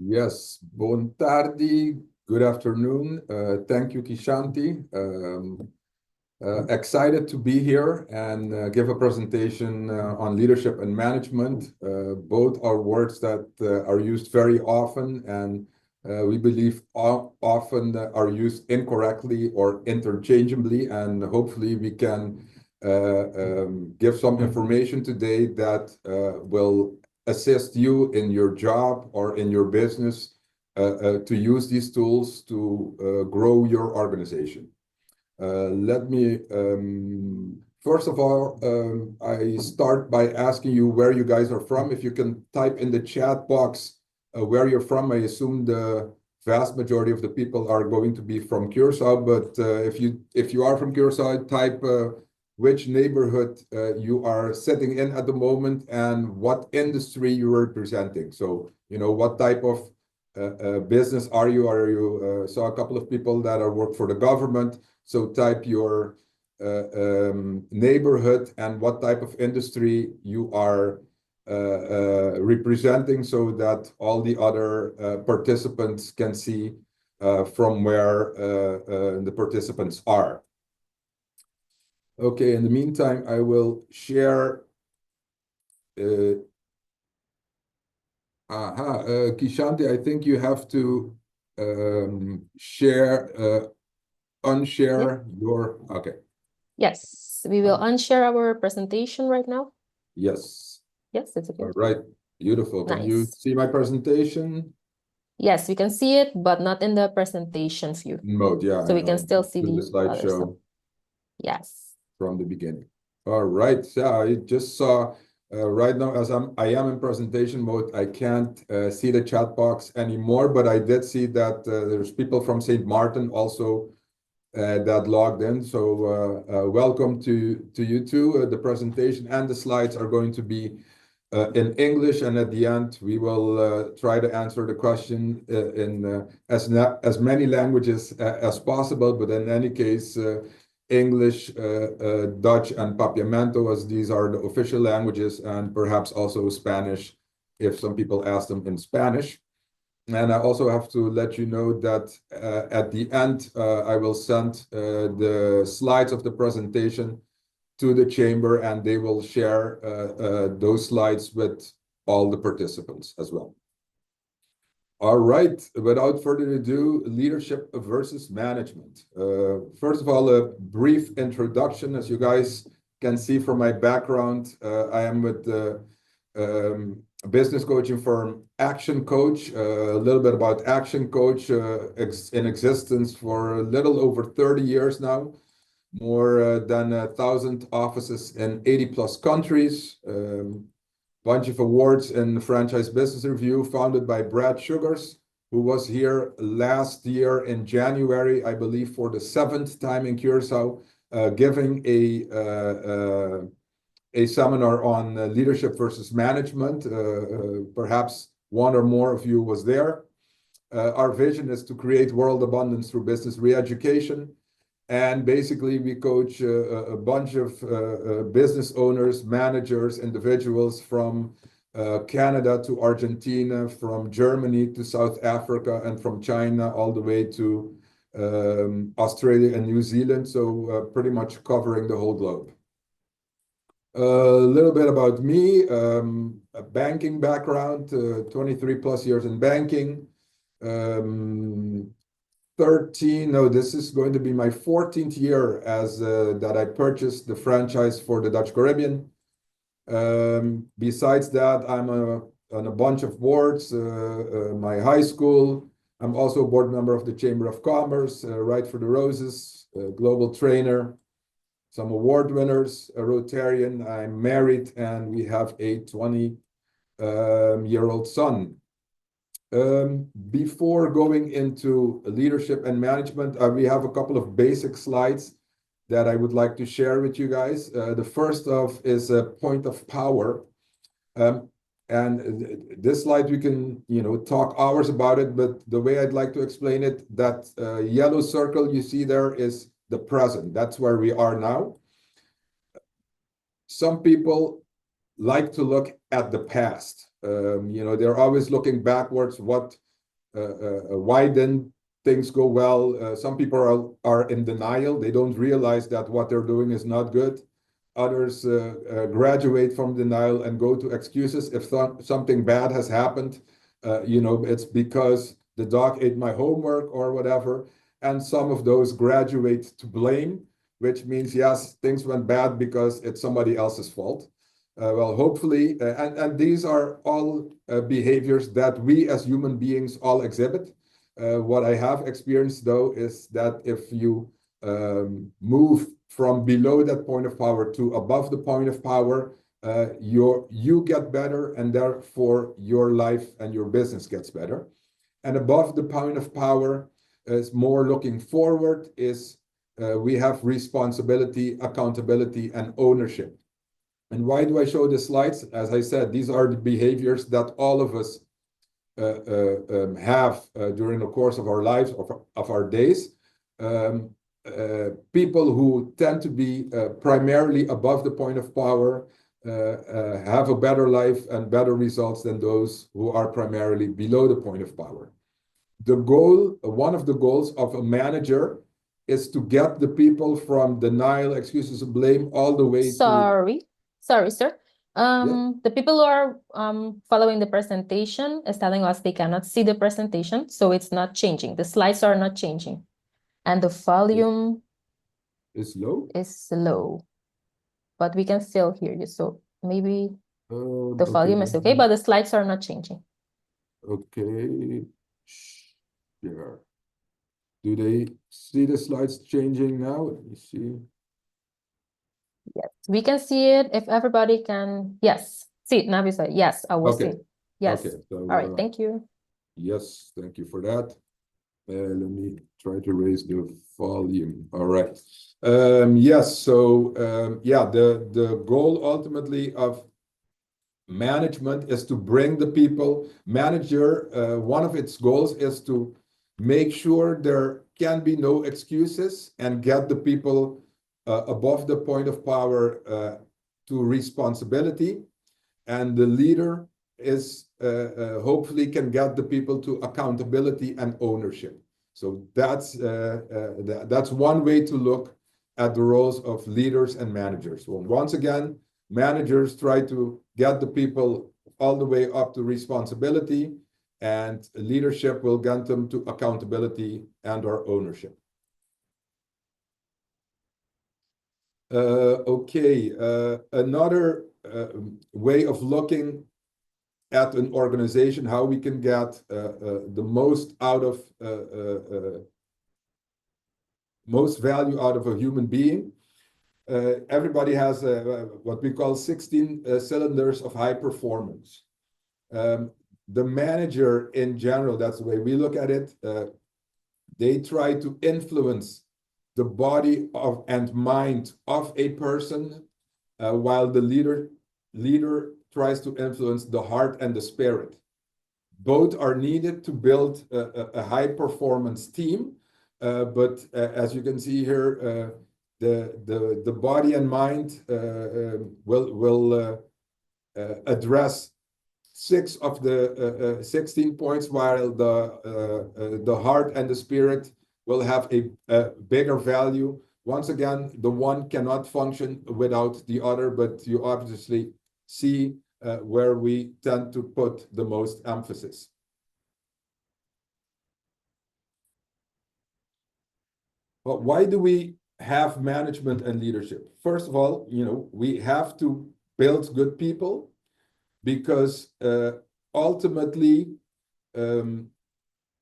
Yes, buon tardi, good afternoon. Thank you, Kishanti. Excited to be here and give a presentation on leadership and management. Both are words that are used very often, and we believe often are used incorrectly or interchangeably, and hopefully we can give some information today that will assist you in your job or in your business to use these tools to grow your organization. Let me, first of all, I start by asking you where you guys are from. If you can type in the chat box where you're from. I assume the vast majority of the people are going to be from Curaçao, but if you are from Curaçao, type which neighborhood you are sitting in at the moment and what industry you are representing. So, what type of business are you? Saw a couple of people that are work for the government. So type your neighborhood and what type of industry you are representing, so that all the other participants can see from where the participants are. Okay, in the meantime, I will share. Kishanti, I think you have to unshare your, okay. Yes, we will unshare our presentation right now. Yes. Yes, it's okay. All right, beautiful. Can you Nice. see my presentation? Yes, we can see it, but not in the presentation view. Mode, yeah. So we can still see the the slideshow. Yes. From the beginning. All right, yeah, I just saw right now as I am in presentation mode, I can't see the chat box anymore, but I did see that there's people from St. Martin also that logged in. So welcome to you too. The presentation and the slides are going to be in English, and at the end we will try to answer the question in as many languages as possible, but in any case English, Dutch, and Papiamento, as these are the official languages, and perhaps also Spanish if some people ask them in Spanish. And I also have to let you know that at the end, I will send the slides of the presentation to the chamber, and they will share those slides with all the participants as well. All right, without further ado, leadership versus management. First of all, a brief introduction. As you guys can see from my background, I am with the business coaching firm ActionCOACH. A little bit about ActionCOACH, in existence for a little over 30 years now, more than 1,000 offices in 80+ countries, bunch of awards in the Franchise Business Review, founded by Brad Sugars, who was here last year in January, I believe, for the 7th time in Curaçao, giving a seminar on leadership versus management. Perhaps one or more of you was there. Our vision is to create world abundance through business re-education. And basically, we coach a bunch of business owners, managers, individuals from Canada to Argentina, from Germany to South Africa, and from China all the way to Australia and New Zealand. So pretty much covering the whole globe. A little bit about me, a banking background, 23+ years in banking. This is going to be my 14th year as that I purchased the franchise for the Dutch Caribbean. Besides that, I'm on a bunch of boards. My high school, I'm also a board member of the Chamber of Commerce, Right for the Roses, global trainer, some award winners, a Rotarian. I'm married, and we have a 20-year-old son. Before going into leadership and management, we have a couple of basic slides that I would like to share with you guys. The first of is a point of power. And this slide, we can talk hours about it, but the way I'd like to explain it, that yellow circle you see there is the present. That's where we are now. Some people like to look at the past. They're always looking backwards. What why didn't things go well? Some people are in denial. They don't realize that what they're doing is not good. Others graduate from denial and go to excuses. If something bad has happened, it's because the dog ate my homework or whatever. And some of those graduate to blame, which means, yes, things went bad because it's somebody else's fault. Well, hopefully, and these are all behaviors that we as human beings all exhibit. What I have experienced, though, is that if you move from below that point of power to above the point of power, you get better, and therefore your life and your business gets better. And above the point of power is more looking forward, is we have responsibility, accountability, and ownership. And why do I show the slides? As I said, these are the behaviors that all of us have during the course of our lives, of our days. People who tend to be primarily above the point of power have a better life and better results than those who are primarily below the point of power. The goal, one of the goals of a manager, is to get the people from denial, excuses, and blame all the way to... Sorry, sir. The people who are following the presentation is telling us they cannot see the presentation, so it's not changing. The slides are not changing. And the volume is low? Is low. But we can still hear you, so maybe the volume is okay, but the slides are not changing. Okay. Sure. Do they see the slides changing now? Let me see. Yes, we can see it. If everybody can, yes, see it. Now we say yes, I will see. Yes. Okay, so, all right, thank you. Yes, thank you for that. Let me try to raise the volume. All right. Yes, so yeah, the goal ultimately of management is to bring the people. Manager, one of its goals is to make sure there can be no excuses and get the people above the point of power to responsibility. And the leader is hopefully can get the people to accountability and ownership. So that's one way to look at the roles of leaders and managers. Well, once again, managers try to get the people all the way up to responsibility, and leadership will get them to accountability and/or ownership. Another way of looking at an organization, how we can get the most out of most value out of a human being. Everybody has what we call 16 cylinders of high performance. The manager in general, that's the way we look at it, they try to influence the body and mind of a person, while the leader tries to influence the heart and the spirit. Both are needed to build a high-performance team, but as you can see here, the body and mind will address 6 of the 16 points, while the heart and the spirit will have a bigger value. Once again, the one cannot function without the other, but you obviously see where we tend to put the most emphasis. But why do we have management and leadership? First of all, we have to build good people, because ultimately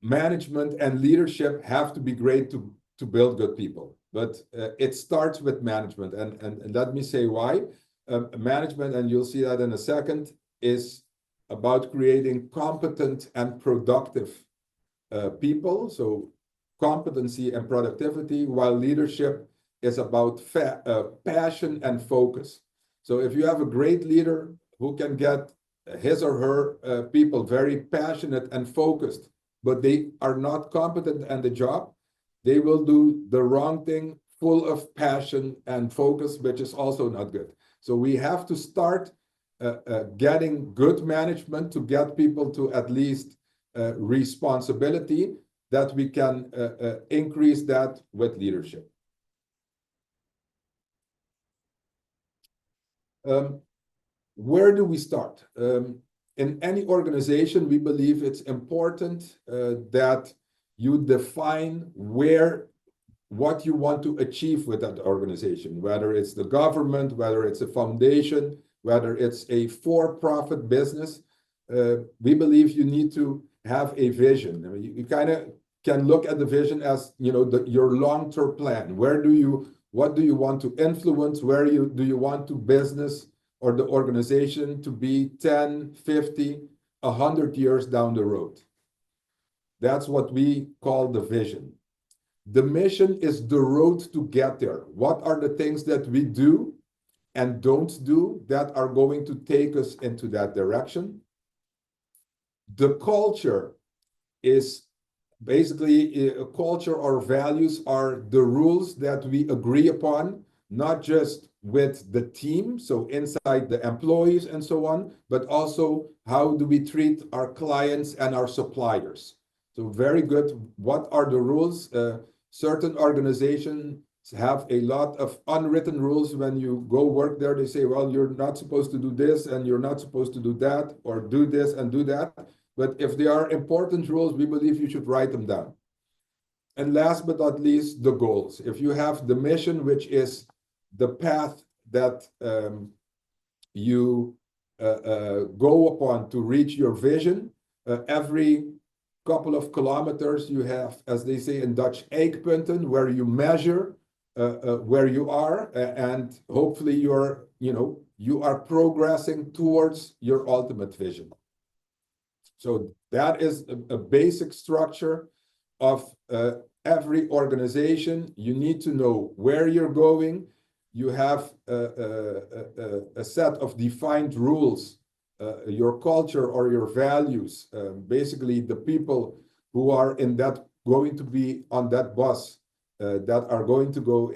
management and leadership have to be great to build good people. But it starts with management, and let me say why. Management, and you'll see that in a second, is about creating competent and productive people. So competency and productivity, while leadership is about passion and focus. So if you have a great leader who can get his or her people very passionate and focused, but they are not competent at the job, they will do the wrong thing full of passion and focus, which is also not good. So we have to start getting good management to get people to at least responsibility, that we can increase that with leadership. Where do we start? In any organization, we believe it's important that you define what you want to achieve with that organization, whether it's the government, whether it's a foundation, whether it's a for-profit business. We believe you need to have a vision. I mean, you kind of can look at the vision as, you know, your long-term plan. What do you want to influence? Do you want to business or the organization to be 10, 50, 100 years down the road? That's what we call the vision. The mission is the road to get there. What are the things that we do and don't do that are going to take us into that direction? The culture is basically a culture or values are the rules that we agree upon, not just with the team, so inside the employees and so on, but also how do we treat our clients and our suppliers. So very good. What are the rules? Certain organizations have a lot of unwritten rules. When you go work there, they say, well, you're not supposed to do this and you're not supposed to do that, or do this and do that. But if they are important rules, we believe you should write them down. And last but not least, the goals. If you have the mission, which is the path that you go upon to reach your vision, every couple of kilometers you have, as they say in Dutch, eikpunten, where you measure where you are, and hopefully you are progressing towards your ultimate vision. So that is a basic structure of every organization. You need to know where you're going. You have a set of defined rules, your culture or your values, basically the people who are going to be on that bus, that are going to go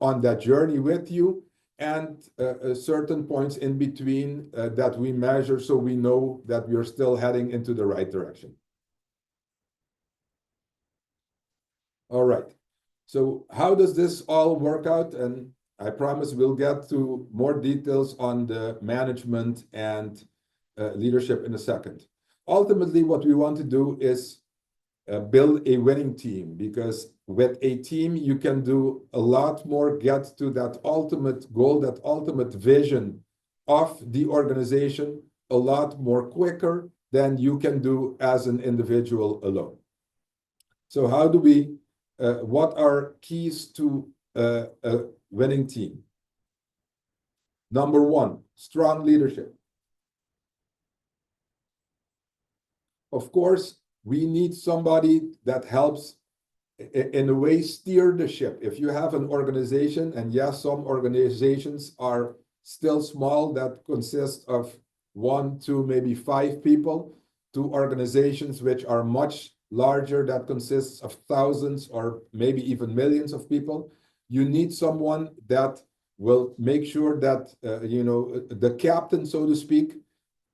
on that journey with you, and certain points in between that we measure so we know that we're still heading into the right direction. All right. So how does this all work out? And I promise we'll get to more details on the management and leadership in a second. Ultimately, what we want to do is build a winning team, because with a team, you can do a lot more, get to that ultimate goal, that ultimate vision of the organization a lot more quicker than you can do as an individual alone. So how do we, what are keys to a winning team? Number one, strong leadership. Of course, we need somebody that helps in a way steer the ship. If you have an organization, and yes, some organizations are still small, that consist of 1, 2, maybe 5 people, to organizations which are much larger, that consists of thousands or maybe even millions of people. You need someone that will make sure that, the captain, so to speak,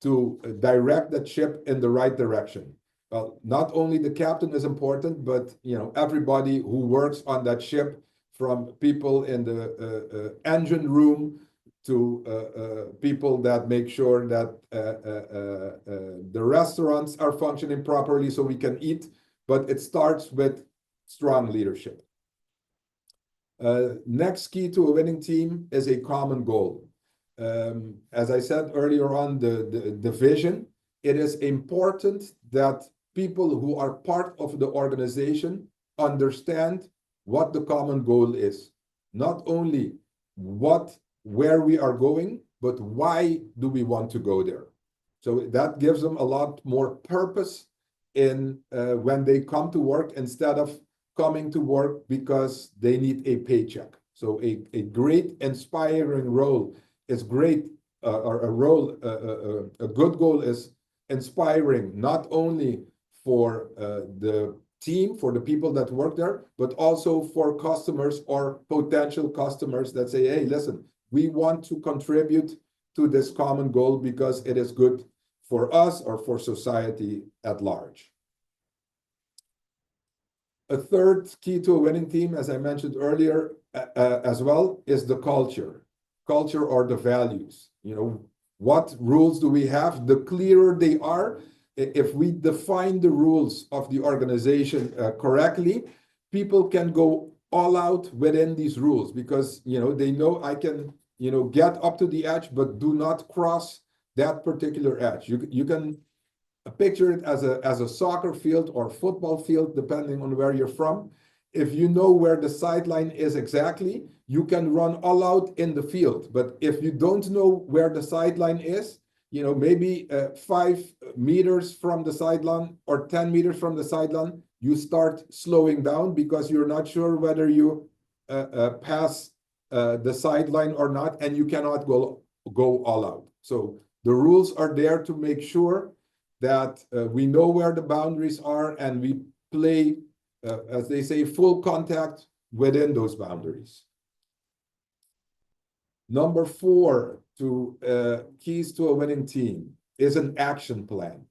to direct that ship in the right direction. Well, not only the captain is important, but everybody who works on that ship, from people in the engine room to people that make sure that the restaurants are functioning properly so we can eat. But it starts with strong leadership. Next key to a winning team is a common goal. As I said earlier on, the vision, it is important that people who are part of the organization understand what the common goal is. Not only where we are going, but why do we want to go there? So that gives them a lot more purpose in when they come to work, instead of coming to work because they need a paycheck. So a great inspiring role is great, or a good goal is inspiring, not only for the team, for the people that work there, but also for customers or potential customers that say, hey, listen, we want to contribute to this common goal because it is good for us or for society at large. A third key to a winning team, as I mentioned earlier, as well, is the culture or the values. You know, what rules do we have? The clearer they are, if we define the rules of the organization correctly, people can go all out within these rules because, you know, they know I can, you know, get up to the edge, but do not cross that particular edge. You can picture it as a soccer field or football field, depending on where you're from. If you know where the sideline is exactly, you can run all out in the field. But if you don't know where the sideline is, you know, maybe 5 meters from the sideline or 10 meters from the sideline, you start slowing down because you're not sure whether you pass the sideline or not, and you cannot go all out. So the rules are there to make sure that we know where the boundaries are and we play, as they say, full contact within those boundaries. Number 4 keys to a winning team is an action plan.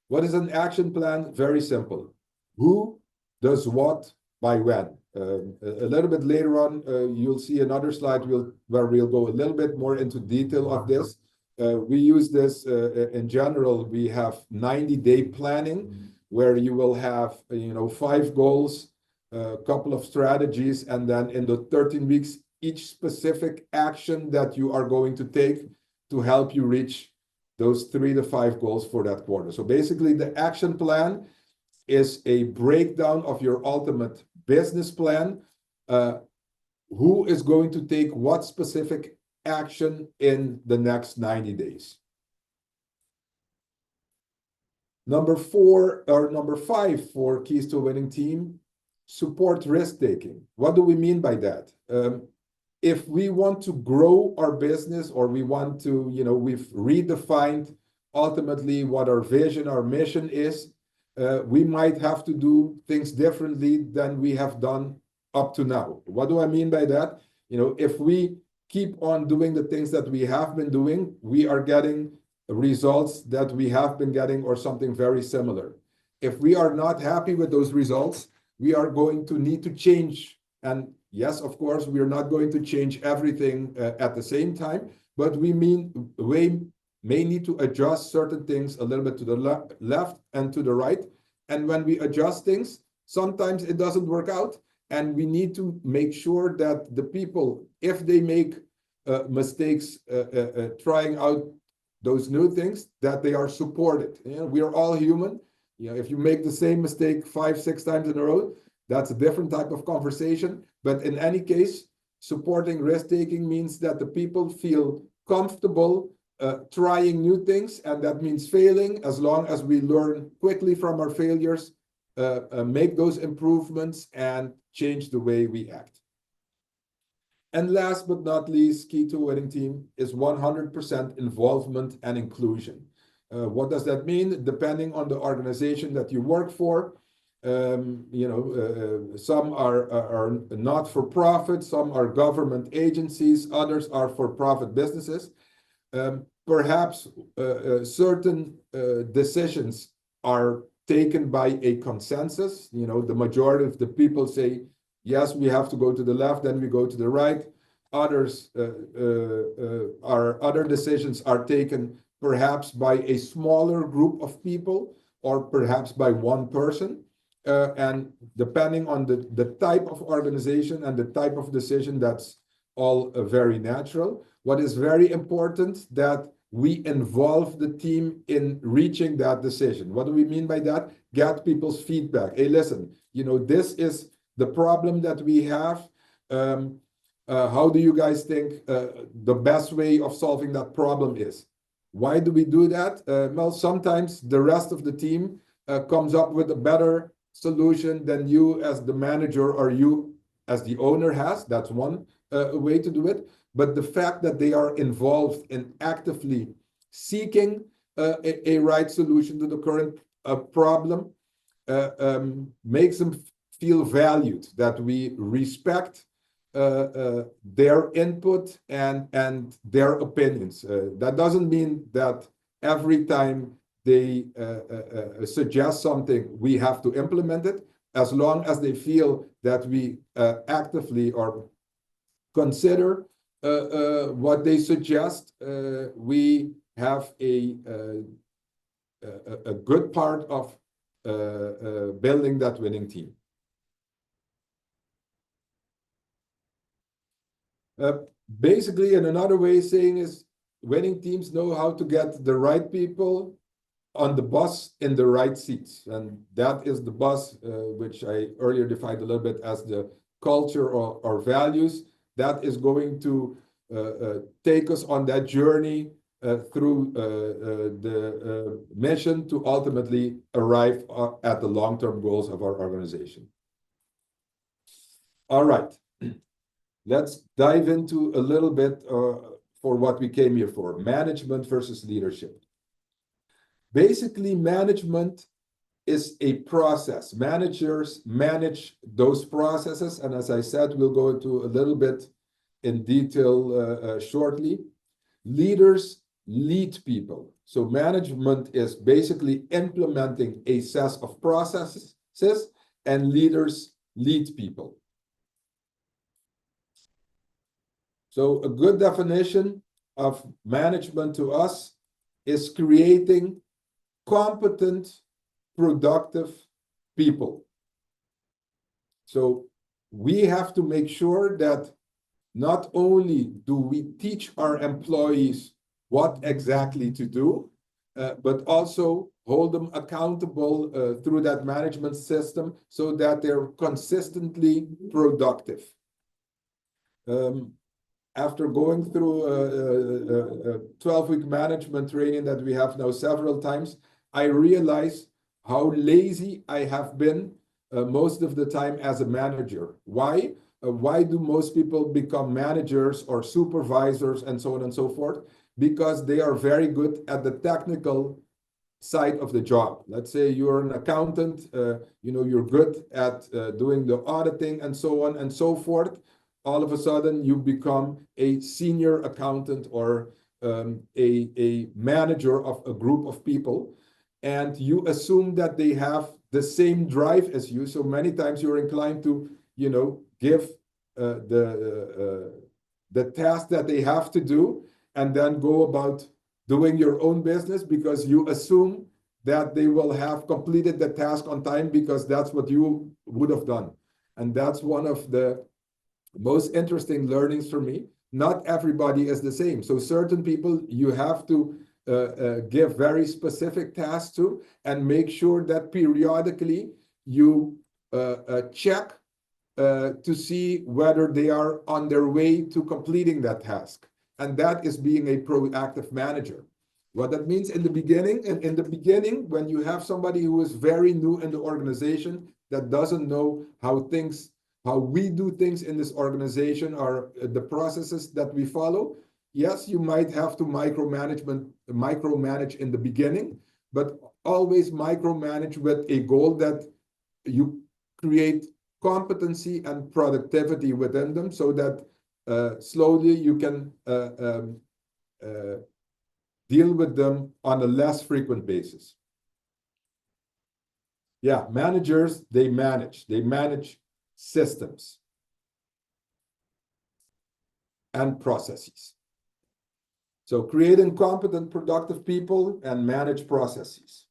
What is an action plan? Very simple. Who does what by when? A little bit later on, you'll see another slide where we'll go a little bit more into detail of this. We use this in general. We have 90-day planning where you will have, you know, 5 goals, a couple of strategies, and then in the 13 weeks, each specific action that you are going to take to help you reach those 3 to 5 goals for that quarter. So basically, the action plan is a breakdown of your ultimate business plan. Who is going to take what specific action in the next 90 days? Number 5 for keys to a winning team, support risk-taking. What do we mean by that? If we want to grow our business, or we want to, you know, we've redefined ultimately what our vision, our mission is, we might have to do things differently than we have done up to now. What do I mean by that? You know, if we keep on doing the things that we have been doing, we are getting results that we have been getting or something very similar. If we are not happy with those results, we are going to need to change. And yes, of course, we are not going to change everything at the same time, but we may need to adjust certain things a little bit to the left and to the right. And when we adjust things, sometimes it doesn't work out. And we need to make sure that the people, if they make mistakes trying out those new things, that they are supported. You know, we are all human. You know, if you make the same mistake 5, 6 times in a row, that's a different type of conversation. But in any case, supporting risk-taking means that the people feel comfortable trying new things, and that means failing, as long as we learn quickly from our failures, make those improvements, and change the way we act. And last but not least, key to a winning team is 100% involvement and inclusion. What does that mean? Depending on the organization that you work for, you know, some are not-for-profit, some are government agencies, others are for-profit businesses. Perhaps certain decisions are taken by a consensus. You know, the majority of the people say, yes, we have to go to the left, then we go to the right. Other decisions are taken perhaps by a smaller group of people, or perhaps by one person. And depending on the type of organization and the type of decision, that's all very natural. What is very important, that we involve the team in reaching that decision. What do we mean by that? Get people's feedback. Hey, listen, you know, this is the problem that we have. How do you guys think the best way of solving that problem is? Why do we do that? Well, sometimes the rest of the team comes up with a better solution than you as the manager or you as the owner has. That's one way to do it. But the fact that they are involved in actively seeking a right solution to the current problem makes them feel valued, that we respect their input and their opinions. That doesn't mean that every time they suggest something, we have to implement it. As long as they feel that we actively or consider what they suggest, we have a good part of building that winning team. Basically, in another way of saying is, winning teams know how to get the right people on the bus in the right seats. And that is the bus, which I earlier defined a little bit as the culture or values. That is going to take us on that journey through the mission to ultimately arrive at the long-term goals of our organization. All right, let's dive into a little bit for what we came here for, management versus leadership. Basically, management is a process. Managers manage those processes, and as I said, we'll go into a little bit in detail shortly. Leaders lead people. So management is basically implementing a set of processes, and leaders lead people. So a good definition of management to us is creating competent, productive people. So we have to make sure that not only do we teach our employees what exactly to do, but also hold them accountable through that management system so that they're consistently productive. After going through a 12-week management training that we have now several times, I realize how lazy I have been most of the time as a manager. Why? Why do most people become managers or supervisors and so on and so forth? Because they are very good at the technical side of the job. Let's say you're an accountant, you're good at doing the auditing and so on and so forth. All of a sudden, you become a senior accountant or a manager of a group of people, and you assume that they have the same drive as you. So many times you're inclined to, give the task that they have to do, and then go about doing your own business because you assume that they will have completed the task on time because that's what you would have done. And that's one of the most interesting learnings for me. Not everybody is the same. So certain people you have to give very specific tasks to, and make sure that periodically you check to see whether they are on their way to completing that task. And that is being a proactive manager. What that means in the beginning, when you have somebody who is very new in the organization that doesn't know how we do things in this organization or the processes that we follow, yes, you might have to micromanage in the beginning, but always micromanage with a goal that you create competency and productivity within them so that slowly you can deal with them on a less frequent basis. Yeah, managers, they manage systems and processes. So creating competent, productive people and manage processes.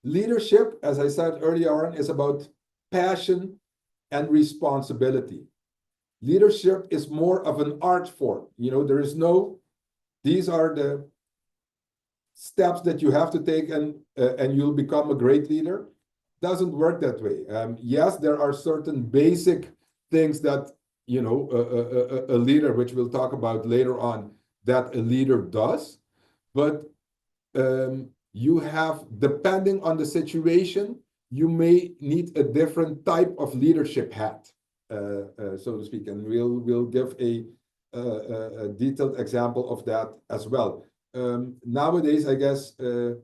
Leadership, as I said earlier on, is about passion and responsibility. Leadership is more of an art form. These are the steps that you have to take and you'll become a great leader. Doesn't work that way. Yes, there are certain basic things that, a leader, which we'll talk about later on, that a leader does. But you have, depending on the situation, you may need a different type of leadership hat, so to speak. And we'll give a detailed example of that as well. Nowadays, I guess, and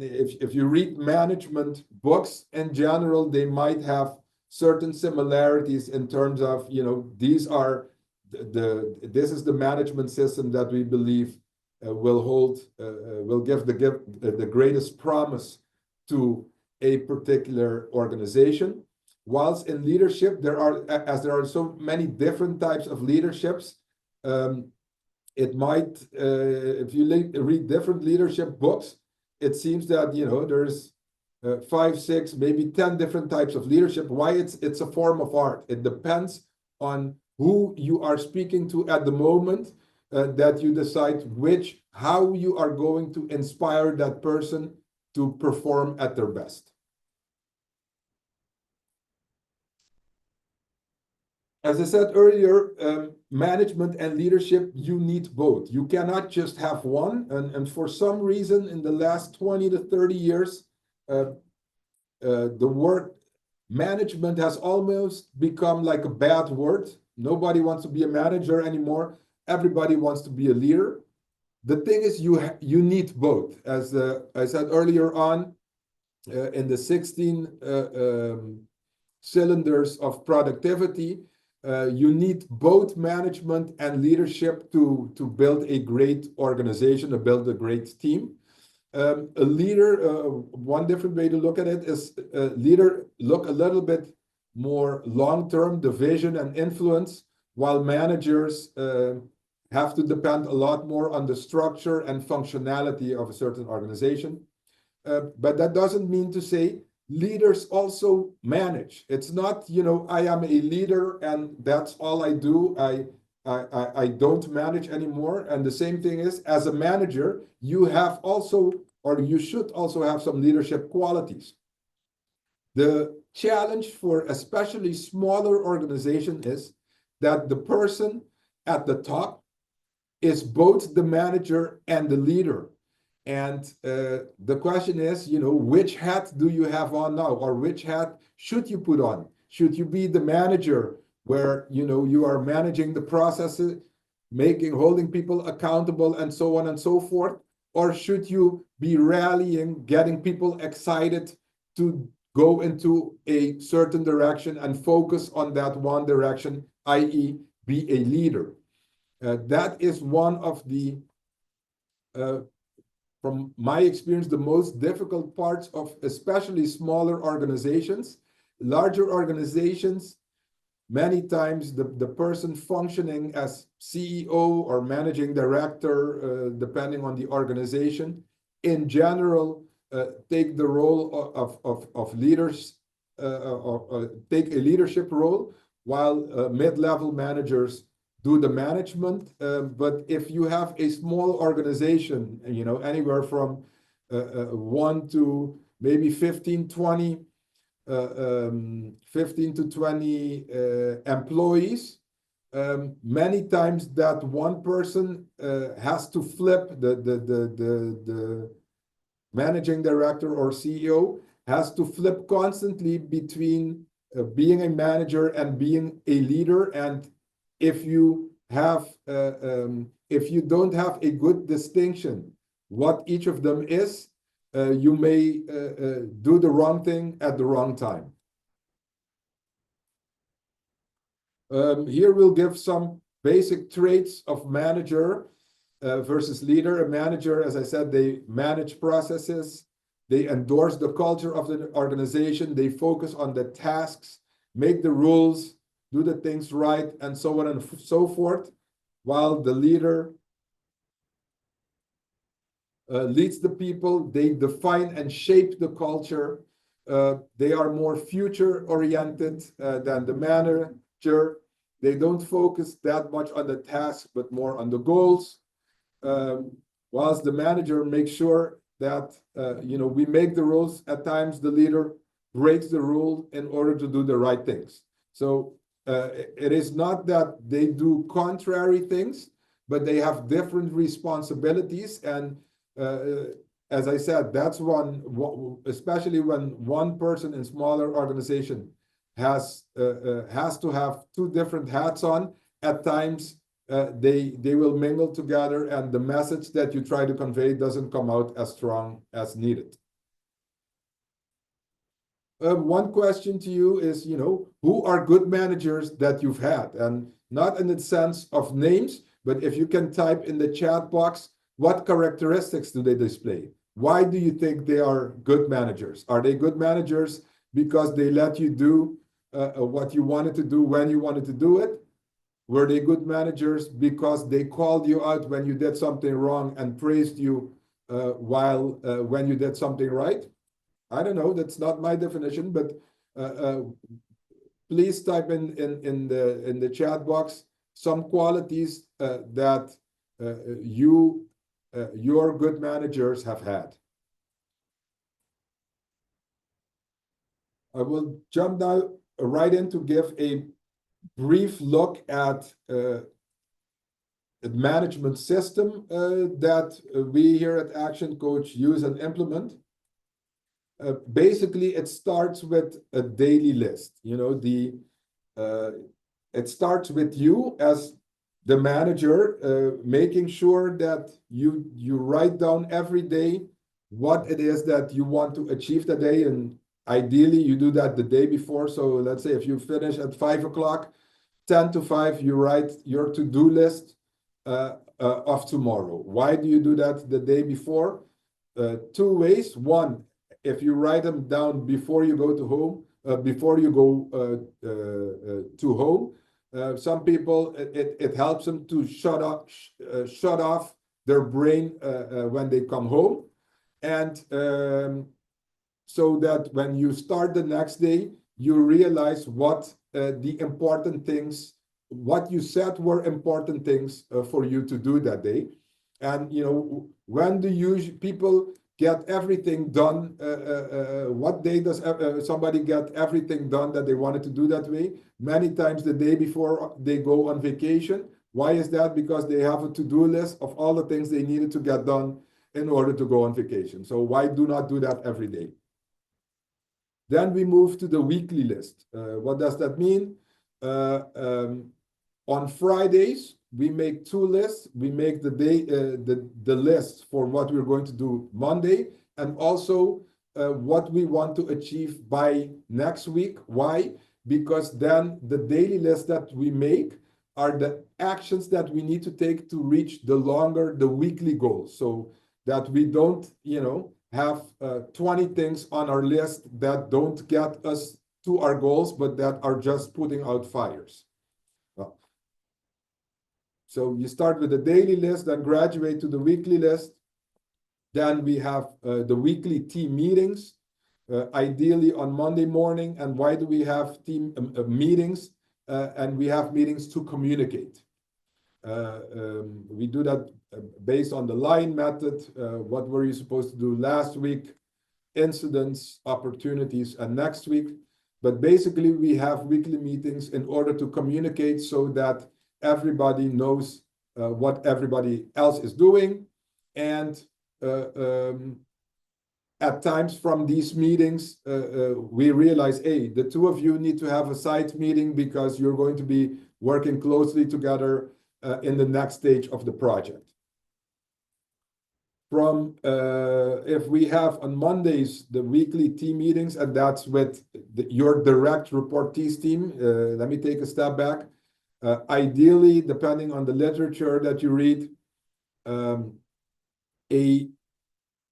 if you read management books in general, they might have certain similarities in terms of, this is the management system that we believe will give the greatest promise to a particular organization. Whilst in leadership, there are so many different types of leaderships, it might, if you read different leadership books, it seems that, you know, there's 5, 6, maybe 10 different types of leadership. Why? It's a form of art. It depends on who you are speaking to at the moment, that you decide how you are going to inspire that person to perform at their best. As I said earlier, management and leadership, you need both. You cannot just have one. And for some reason, in the last 20 to 30 years, the word management has almost become like a bad word. Nobody wants to be a manager anymore. Everybody wants to be a leader. The thing is, you need both. As I said earlier on, in the 16 cylinders of productivity, you need both management and leadership to build a great organization, to build a great team. A leader, one different way to look at it is leader look a little bit more long-term, the vision and influence, while managers have to depend a lot more on the structure and functionality of a certain organization. But that doesn't mean to say leaders also manage. It's not, you know, I am a leader and that's all I do. I don't manage anymore. And the same thing is, as a manager, you have also, or you should also have some leadership qualities. The challenge for especially smaller organizations is that the person at the top is both the manager and the leader. And the question is, you know, which hat do you have on now, or which hat should you put on? Should you be the manager where, you know, you are managing the processes, holding people accountable and so on and so forth? Or should you be rallying, getting people excited to go into a certain direction and focus on that one direction, i.e. be a leader? That is one of the from my experience, the most difficult parts of especially smaller organizations. Larger organizations, many times the person functioning as CEO or managing director, depending on the organization, in general, take the role of leaders, take a leadership role, while mid-level managers do the management. But if you have a small organization, you know, anywhere from 1 to maybe 15 to 20 employees, many times that one person has to flip, the managing director or CEO has to flip constantly between being a manager and being a leader. And if you don't have a good distinction what each of them is, you may do the wrong thing at the wrong time. Here we'll give some basic traits of manager versus leader. A manager, as I said, they manage processes, they endorse the culture of the organization, they focus on the tasks, make the rules, do the things right, and so on and so forth, while the leader leads the people. They define and shape the culture. They are more future-oriented than the manager. They don't focus that much on the tasks, but more on the goals. Whilst the manager makes sure that, you know, we make the rules. At times, the leader breaks the rule in order to do the right things. So it is not that they do contrary things, but they have different responsibilities. And as I said, that's one, especially when one person in smaller organization has to have 2 different hats on. At times, they will mingle together, and the message that you try to convey doesn't come out as strong as needed. One question to you is, you know, who are good managers that you've had? And not in the sense of names, but if you can type in the chat box what characteristics do they display? Why do you think they are good managers? Are they good managers because they let you do what you wanted to do when you wanted to do it? Were they good managers because they called you out when you did something wrong and praised you when you did something right? I don't know. That's not my definition, but please type in the chat box some qualities that your good managers have had. I will jump now right in to give a brief look at the management system that we here at ActionCOACH use and implement. Basically, it starts with a daily list. You know, it starts with you as the manager, making sure that you write down every day what it is that you want to achieve that day, and ideally you do that the day before. So let's say if you finish at 5 o'clock, 10 to 5, you write your to-do list of tomorrow. Why do you do that the day before? Two ways. One, if you write them down before you go to home, to home, some people, it helps them to shut off their brain when they come home, and so that when you start the next day, you realize what the important things, what you said were important things for you to do that day. And you know, when do people get everything done? What day does somebody get everything done that they wanted to do that way? Many times the day before they go on vacation. Why is that? Because they have a to-do list of all the things they needed to get done in order to go on vacation. So why do not do that every day? Then we move to the weekly list. What does that mean? On Fridays, we make two lists. We make the list for what we're going to do Monday, and also what we want to achieve by next week. Why? Because then the daily list that we make are the actions that we need to take to reach the weekly goals, so that we don't, you know, have 20 things on our list that don't get us to our goals, but that are just putting out fires. So you start with the daily list, then graduate to the weekly list. Then we have the weekly team meetings, ideally on Monday morning. And why do we have team meetings? And we have meetings to communicate. We do that based on the line method. What were you supposed to do last week? Incidents, opportunities, and next week. But basically, we have weekly meetings in order to communicate so that everybody knows what everybody else is doing. And at times from these meetings, we realize, hey, the two of you need to have a side meeting because you're going to be working closely together in the next stage of the project. From if we have on Mondays the weekly team meetings, and that's with your direct reportees team. Let me take a step back. Ideally, depending on the literature that you read, a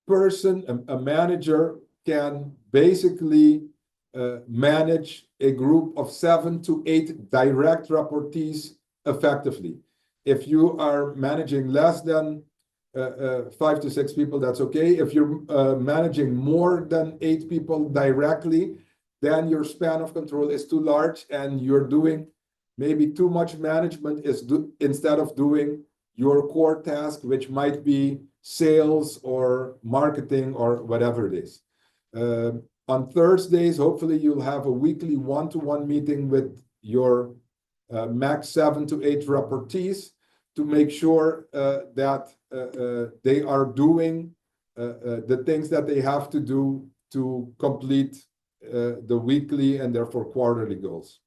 person, a manager, can basically manage a group of 7 to 8 direct reportees effectively. If you are managing less than 5 to 6 people, that's okay. If you're managing more than 8 people directly, then your span of control is too large and you're doing maybe too much management instead of doing your core task, which might be sales or marketing or whatever it is. On Thursdays, hopefully you'll have a weekly one-to-one meeting with your max 7 to 8 reportees to make sure that they are doing the things that they have to do to complete the weekly and therefore quarterly goals.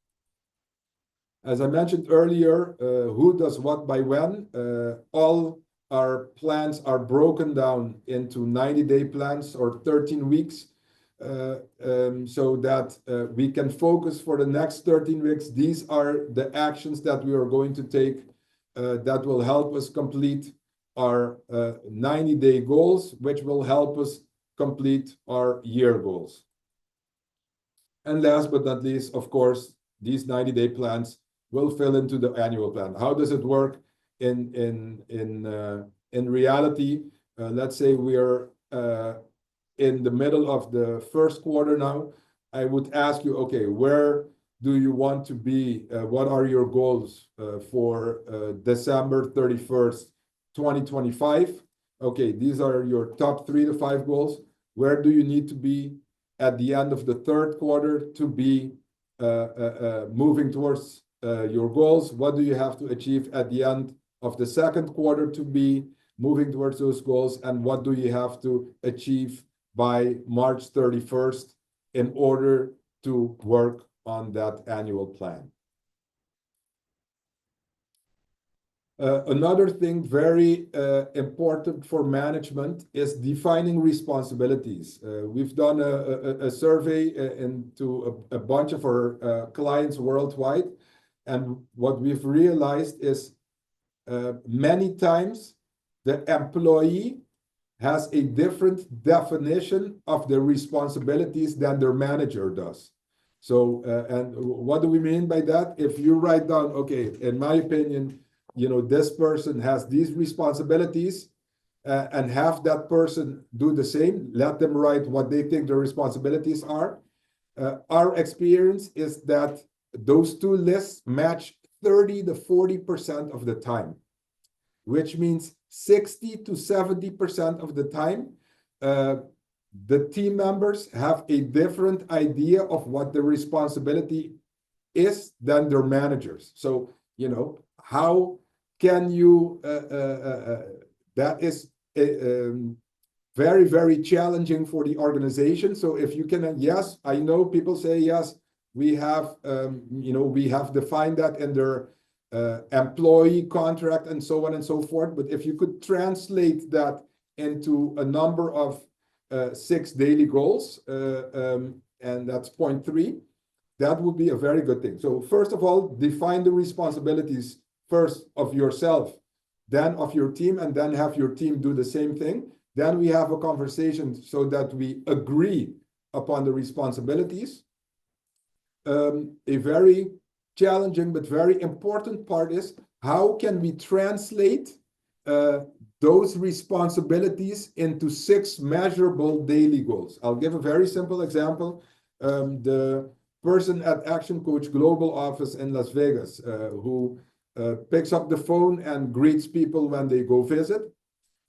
As I mentioned earlier, who does what by when? All our plans are broken down into 90-day plans or 13 weeks so that we can focus for the next 13 weeks. These are the actions that we are going to take that will help us complete our 90-day goals, which will help us complete our year goals. And last but not least, of course, these 90-day plans will fill into the annual plan. How does it work in reality? Let's say we are in the middle of the first quarter now. I would ask you, okay, where do you want to be? What are your goals for December 31st, 2025? Okay, these are your top 3 to 5 goals. Where do you need to be at the end of the third quarter to be moving towards your goals? What do you have to achieve at the end of the second quarter to be moving towards those goals? And what do you have to achieve by March 31st in order to work on that annual plan? Another thing very important for management is defining responsibilities. We've done a survey into a bunch of our clients worldwide, and what we've realized is many times the employee has a different definition of their responsibilities than their manager does. So, and what do we mean by that? If you write down, okay, in my opinion, you know, this person has these responsibilities, and have that person do the same, let them write what they think their responsibilities are. Our experience is that those two lists match 30 to 40% of the time, which means 60 to 70% of the time, the team members have a different idea of what the responsibility is than their managers. So, you know, how can you, that is very, very challenging for the organization. So if you can, yes, I know people say, yes, we have, you know, we have defined that in their employee contract and so on and so forth. But if you could translate that into a number of 6 daily goals, and that's point 3, that would be a very good thing. So first of all, define the responsibilities first of yourself, then of your team, and then have your team do the same thing. Then we have a conversation so that we agree upon the responsibilities. A very challenging but very important part is how can we translate those responsibilities into 6 measurable daily goals. I'll give a very simple example. The person at ActionCOACH Global Office in Las Vegas who picks up the phone and greets people when they go visit.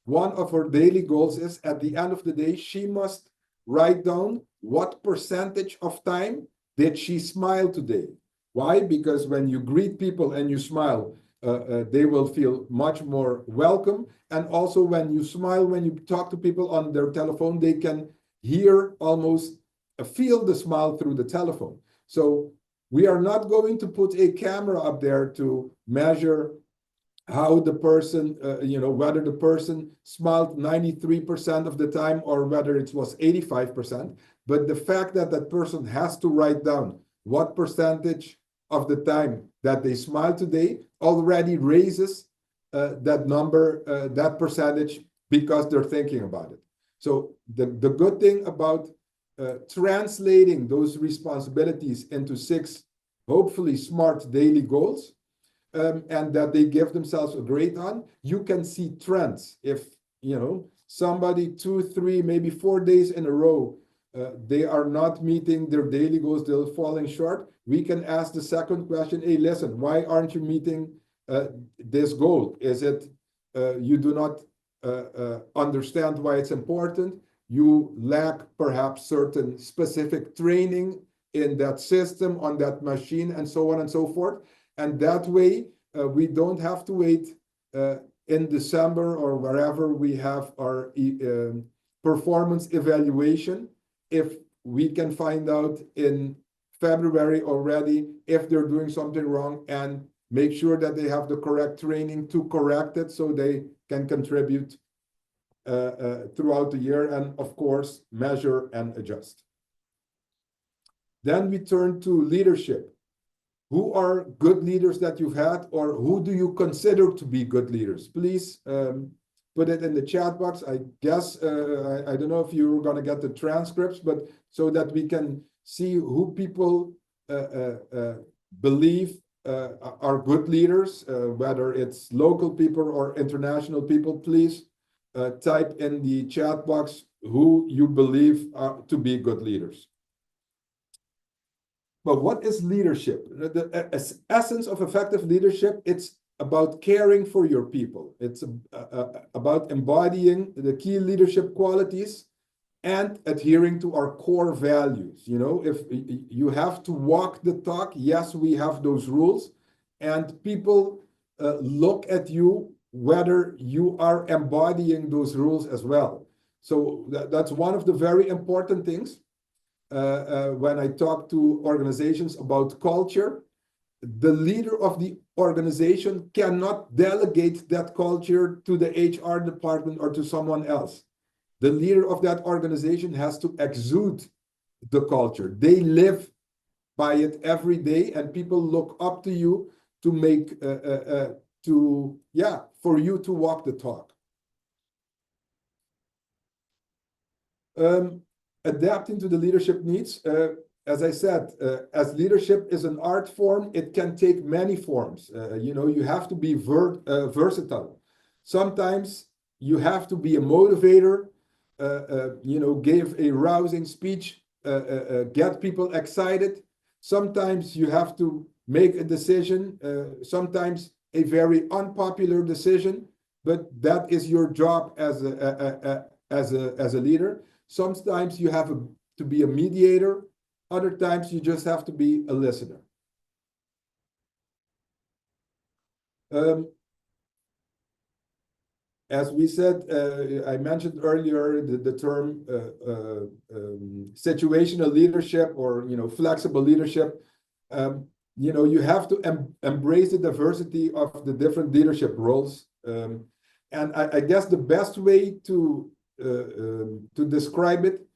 One of her daily goals is at the end of the day, she must write down what percentage of time did she smile today. Why? Because when you greet people and you smile, they will feel much more welcome. And also when you smile, when you talk to people on their telephone, they can hear almost, feel the smile through the telephone. So we are not going to put a camera up there to measure how the person, you know, whether the person smiled 93% of the time or whether it was 85%. But the fact that that person has to write down what percentage of the time that they smile today already raises that number, that percentage, because they're thinking about it. So the good thing about translating those responsibilities into 6 hopefully smart daily goals, and that they give themselves a grade on, you can see trends. If, you know, somebody 2, 3, maybe 4 days in a row, they are not meeting their daily goals, they're falling short, we can ask the second question, hey, listen, why aren't you meeting this goal? Is it you do not understand why it's important? You lack perhaps certain specific training in that system, on that machine, and so on and so forth. And that way, we don't have to wait in December or wherever we have our performance evaluation. If we can find out in February already if they're doing something wrong, and make sure that they have the correct training to correct it so they can contribute throughout the year, and of course, measure and adjust. Then we turn to leadership. Who are good leaders that you've had, or who do you consider to be good leaders? Please put it in the chat box. I guess, I don't know if you're going to get the transcripts, but so that we can see who people believe are good leaders, whether it's local people or international people. Please type in the chat box who you believe are to be good leaders. But what is leadership? The essence of effective leadership, it's about caring for your people. It's about embodying the key leadership qualities and adhering to our core values. You know, if you have to walk the talk, yes, we have those rules, and people look at you whether you are embodying those rules as well. So that's one of the very important things when I talk to organizations about culture. The leader of the organization cannot delegate that culture to the HR department or to someone else. The leader of that organization has to exude the culture. They live by it every day, and people look up to you to make for you to walk the talk. Adapting to the leadership needs. As I said, as leadership is an art form, it can take many forms. You know, you have to be versatile. Sometimes you have to be a motivator, you know, give a rousing speech, get people excited. Sometimes you have to make a decision, sometimes a very unpopular decision, but that is your job as a leader. Sometimes you have to be a mediator. Other times you just have to be a listener. As we said, I mentioned earlier the term situational leadership, or, you know, flexible leadership. You know, you have to embrace the diversity of the different leadership roles. And I guess the best way to describe it,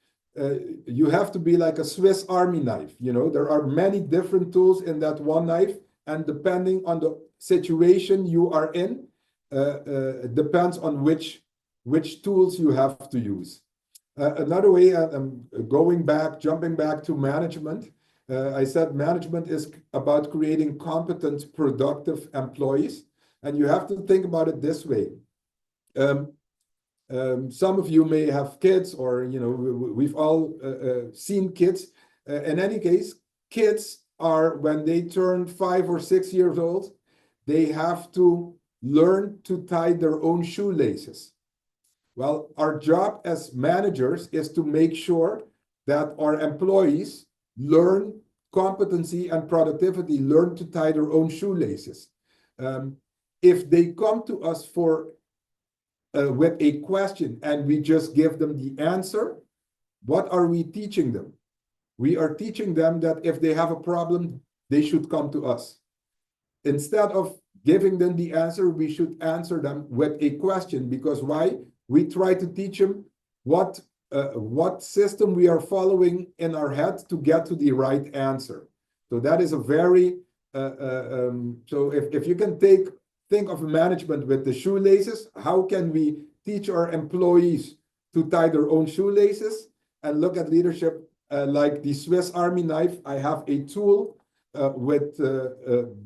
you have to be like a Swiss Army knife. You know, there are many different tools in that one knife, and depending on the situation you are in, it depends on which tools you have to use. Another way, jumping back to management, I said management is about creating competent, productive employees, and you have to think about it this way. Some of you may have kids, or, you know, we've all seen kids. In any case, kids are, when they turn 5 or 6 years old, they have to learn to tie their own shoelaces. Well, our job as managers is to make sure that our employees learn competency and productivity, learn to tie their own shoelaces. If they come to us with a question and we just give them the answer, what are we teaching them? We are teaching them that if they have a problem, they should come to us. Instead of giving them the answer, we should answer them with a question. Because why? We try to teach them what system we are following in our head to get to the right answer. So that is a very, so if you can think of management with the shoelaces, how can we teach our employees to tie their own shoelaces? And look at leadership like the Swiss Army knife. I have a tool with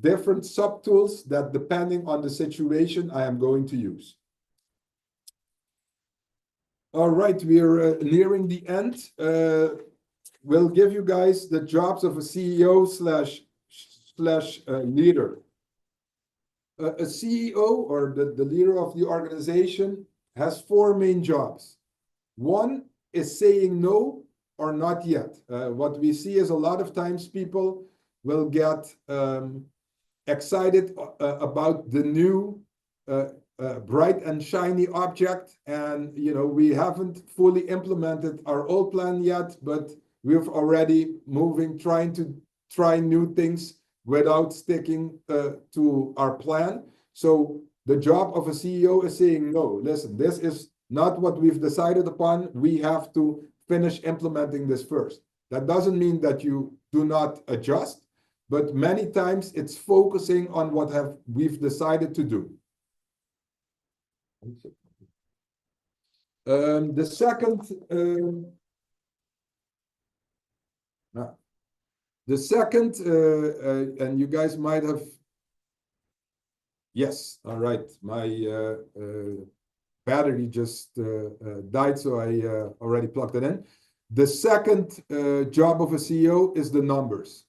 different sub-tools that, depending on the situation, I am going to use. All right, we are nearing the end. We'll give you guys the jobs of a CEO slash leader. A CEO, or the leader of the organization, has 4 main jobs. One is saying no or not yet. What we see is a lot of times people will get excited about the new bright and shiny object, and, you know, we haven't fully implemented our old plan yet, but we've already trying to try new things without sticking to our plan. So the job of a CEO is saying, no, listen, this is not what we've decided upon. We have to finish implementing this first. That doesn't mean that you do not adjust, but many times it's focusing on what we've decided to do. The second, and you guys might have, yes, all right, my battery just died, so I already plugged it in. The second job of a CEO is the numbers,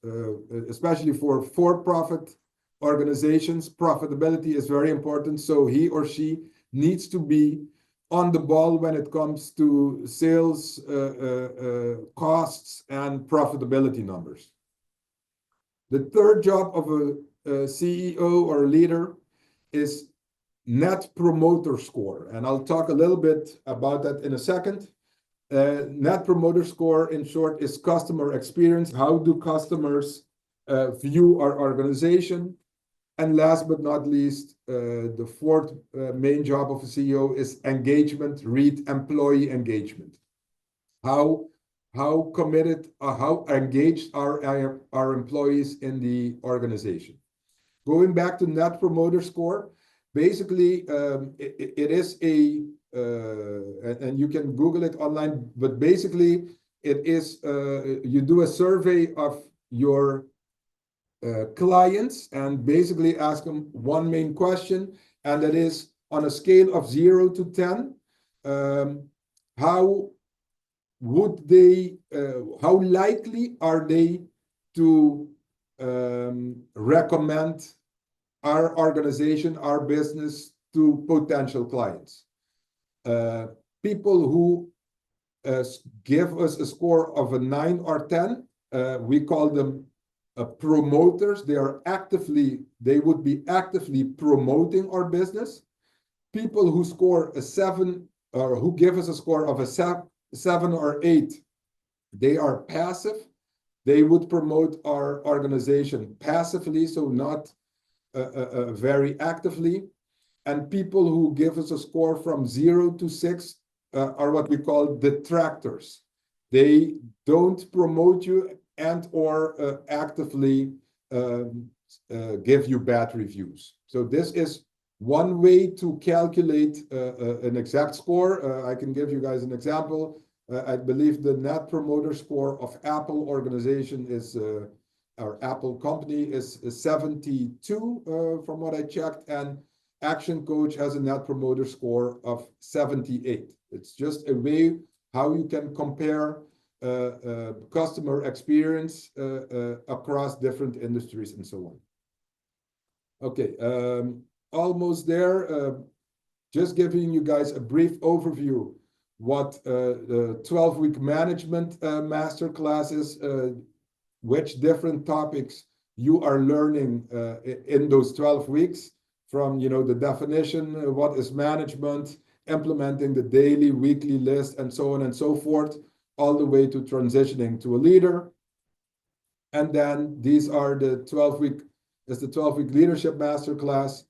especially for-profit organizations. Profitability is very important, so he or she needs to be on the ball when it comes to sales, costs, and profitability numbers. The third job of a CEO or leader is Net Promoter Score, and I'll talk a little bit about that in a second. Net Promoter Score, in short, is customer experience. How do customers view our organization? And last but not least, the fourth main job of a CEO is engagement, read employee engagement. How committed, how engaged are our employees in the organization? Going back to Net Promoter Score, basically, it is a, and you can Google it online, but basically it is, you do a survey of your clients and basically ask them one main question, and that is, on a scale of 0 to 10, how would they, how likely are they to recommend our organization, our business to potential clients? People who give us a score of a 9 or 10, we call them promoters. They would be actively promoting our business. People who score a 7 or who give us a score of a 7 or 8, they are passive. They would promote our organization passively, so not very actively. And people who give us a score from 0 to 6 are what we call detractors. They don't promote you and or actively give you bad reviews. So this is one way to calculate an exact score. I can give you guys an example. I believe the Net Promoter Score of Apple organization is, our Apple company is 72 from what I checked, and ActionCOACH has a Net Promoter Score of 78. It's just a way how you can compare customer experience across different industries and so on. Okay, almost there. Just giving you guys a brief overview what the 12-week management masterclass is, which different topics you are learning in those 12 weeks, from the definition, what is management, implementing the daily, weekly list, and so on and so forth, all the way to transitioning to a leader. And then these are the 12-week, it's the 12-week leadership masterclass,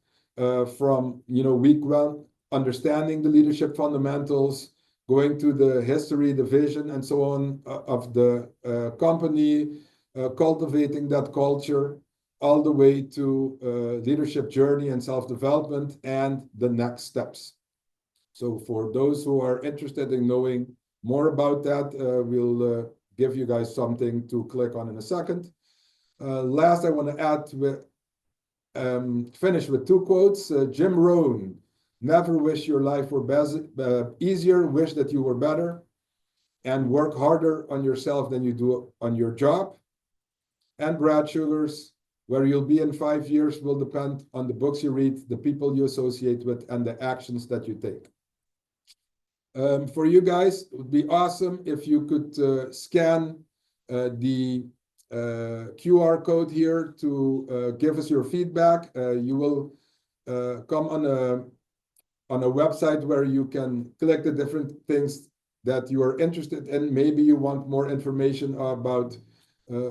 from week 1, understanding the leadership fundamentals, going to the history, the vision, and so on of the company, cultivating that culture, all the way to leadership journey and self-development and the next steps. So for those who are interested in knowing more about that, we'll give you guys something to click on in a second. Last, I want to add with finish with 2 quotes. Jim Rohn: "Never wish your life were easier, wish that you were better, and work harder on yourself than you do on your job." And Brad Sugars: "Where you'll be in 5 years will depend on the books you read, the people you associate with, and the actions that you take." For you guys, it would be awesome if you could scan the QR code here to give us your feedback. You will come on a website where you can click the different things that you are interested in. Maybe you want more information about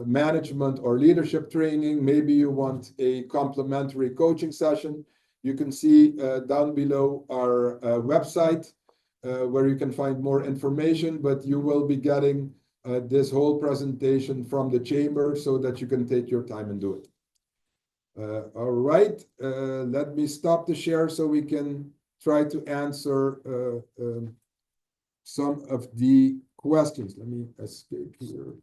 management or leadership training. Maybe you want a complimentary coaching session. You can see down below our website where you can find more information, but you will be getting this whole presentation from the chamber so that you can take your time and do it. All right, let me stop the share so we can try to answer some of the questions. Let me escape here.